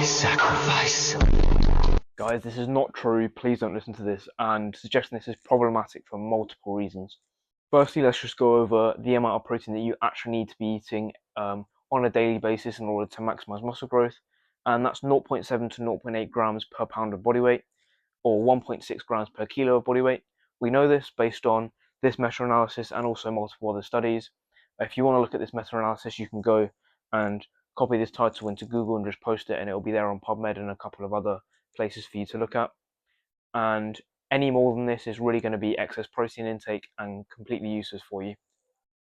Sacrifice. Guys, this is not true. Please don't listen to this, and suggesting this is problematic for multiple reasons. Firstly, let's just go over the amount of protein that you actually need to be eating on a daily basis in order to maximize muscle growth, and that's 0.7 to 0.8 grams per pound of body weight, or 1.6 grams per kilo of body weight. We know this based on this meta-analysis and also multiple other studies. If you want to look at this meta-analysis, you can go and copy this title into Google and just post it, and it'll be there on PubMed and a couple of other places for you to look at. And any more than this is really going to be excess protein intake and completely useless for you.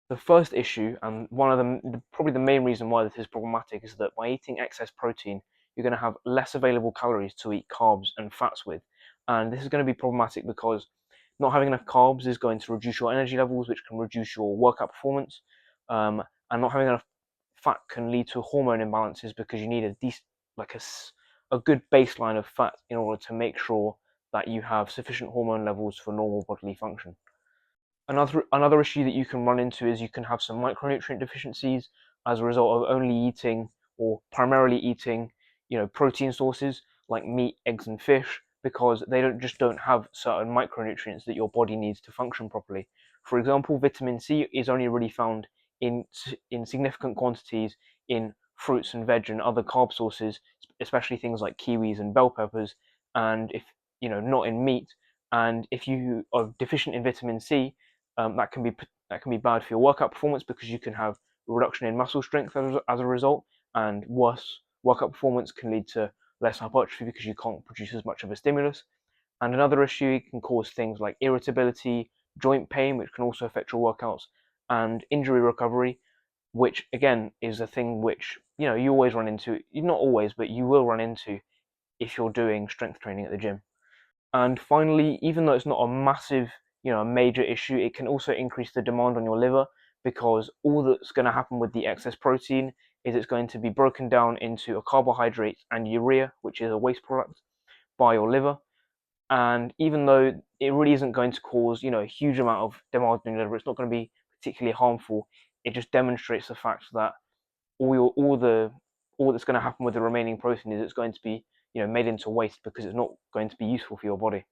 The first issue, and one of them, probably the main reason why this is problematic, is that by eating excess protein, you're going to have less available calories to eat carbs and fats with. And this is going to be problematic because not having enough carbs is going to reduce your energy levels, which can reduce your workout performance. And not having enough fat can lead to hormone imbalances because you need a good baseline of fat in order to make sure that you have sufficient hormone levels for normal bodily function. Another issue that you can run into is you can have some micronutrient deficiencies as a result of only eating or primarily eating, protein sources like meat, eggs, and fish because they don't have certain micronutrients that your body needs to function properly. For example, vitamin C is only really found in significant quantities in fruits and veg and other carb sources, especially things like kiwis and bell peppers, and if not in meat. And if you are deficient in vitamin C, that can be bad for your workout performance because you can have a reduction in muscle strength as a result, and worse workout performance can lead to less hypertrophy because you can't produce as much of a stimulus. And another issue can cause things like irritability, joint pain, which can also affect your workouts, and injury recovery, which again is a thing which you always run into. Not always, but you will run into if you're doing strength training at the gym. And finally, even though it's not a massive, a major issue, it can also increase the demand on your liver because all that's going to happen with the excess protein is it's going to be broken down into a carbohydrate and urea, which is a waste product, by your liver. And even though it really isn't going to cause, a huge amount of demand on your liver, it's not going to be particularly harmful. It just demonstrates the fact that all that's going to happen with the remaining protein is it's going to be made into waste because it's not going to be useful for your body.